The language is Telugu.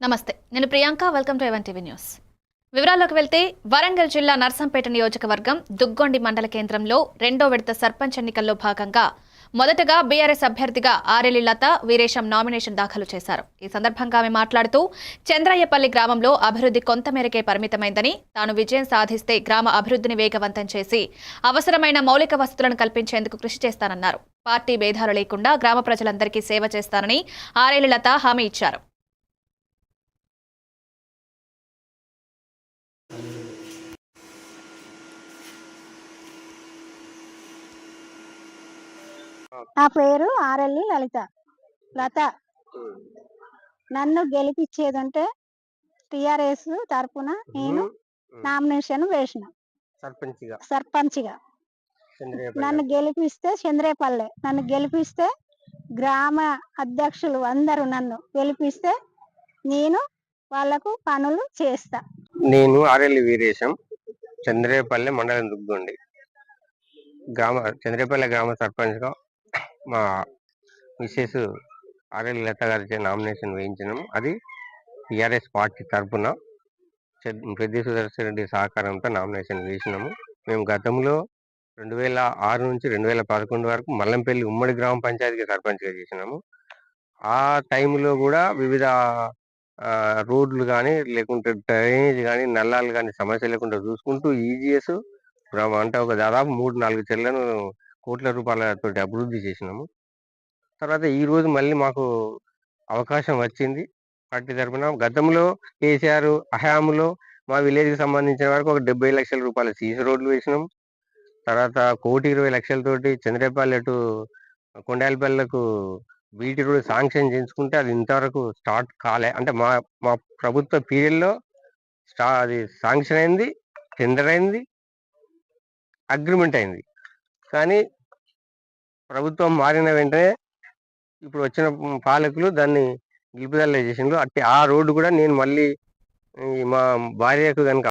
నమస్తే, నేను Priyanka. Welcome to even TV news. వివరాల్లోకి వెళ్తే వరంగల్ జిల్లా నర్సంపేట నియోజకవర్గం దుగ్గొండి మండల కేంద్రంలో రెండో విడత సర్పంచ్ ఎన్నికల్లో భాగంగా మొదటగా బీఆర్ఎస్ అభ్యర్థిగా ఆరెల్లి లత వీరేశం నామినేషన్ దాఖలు చేశారు. ఈ సందర్భంగా ఆమె మాట్లాడుతూ చంద్రయ్యపల్లి గ్రామంలో అభివృద్ధి కొంతమేరకే పరిమితమైందని, తాను విజయం సాధిస్తే గ్రామ అభివృద్ధిని వేగవంతం చేసి అవసరమైన మౌలిక వసతులను కల్పించేందుకు కృషి చేస్తానన్నారు. పార్టీ భేదాలు లేకుండా గ్రామ ప్రజలందరికీ సేవ చేస్తానని ఆరెల్లి లత హామీ ఇచ్చారు. నా పేరు ఆరెల్లి లత. నన్ను గెలిపించేదంటే టిఆర్ఎస్ తరపున నేను నామినేషన్ వేసిన సర్పంచ్గా. నన్ను గెలిపిస్తే గ్రామ అధ్యక్షులు అందరూ నన్ను గెలిపిస్తే నేను వాళ్లకు పనులు చేస్తా. నేను ఆరెల్లి వీరేశం, చంద్రేపల్లి మండలం దుగ్గొండి చంద్రేపల్లి గ్రామ సర్పంచ్గా మా మిస్సెస్ ఆరెల్లి లత గారి నామినేషన్ వేయించినాము. అది టిఆర్ఎస్ పార్టీ తరఫున పెద్ది సుదర్శన్ రెడ్డి సహకారంతో నామినేషన్ వేసినాము. మేము గతంలో 2006 నుంచి 2011 వరకు మల్లంపల్లి ఉమ్మడి గ్రామ పంచాయతీకి సర్పంచ్గా చేసినాము. ఆ టైంలో కూడా వివిధ రోడ్లు కానీ, లేకుంటే డ్రైనేజ్ కానీ, నల్లాలు కానీ సమస్య లేకుండా చూసుకుంటూ ఈజీఎస్ అంటే ఒక దాదాపు 3-4 చెర్లను కోట్ల రూపాయలతో అభివృద్ధి చేసినాము. తర్వాత ఈ రోజు మళ్ళీ మాకు అవకాశం వచ్చింది పార్టీ తరఫున. గతంలో కేసీఆర్ హయాంలో మా విలేజ్కి సంబంధించిన వరకు ఒక 70 లక్షల రూపాయల సీసీ రోడ్లు వేసినాం. తర్వాత 1,20,00,000తోటి చంద్రేపల్లి టు కొండాలపల్లికు బీటీ రోడ్ శాంక్షన్ చేయించుకుంటే అది ఇంతవరకు స్టార్ట్ కాలే. అంటే మా ప్రభుత్వ పీరియడ్లో అది శాంక్షన్ అయింది, టెండర్ అయింది, అగ్రిమెంట్ అయింది. కానీ ప్రభుత్వం మారిన వెంటనే ఇప్పుడు వచ్చిన పాలకులు దాన్ని నిలుపుదల చేసిండ్రు. ఆ రోడ్డు కూడా నేను మళ్ళీ మా భార్యకు కనుక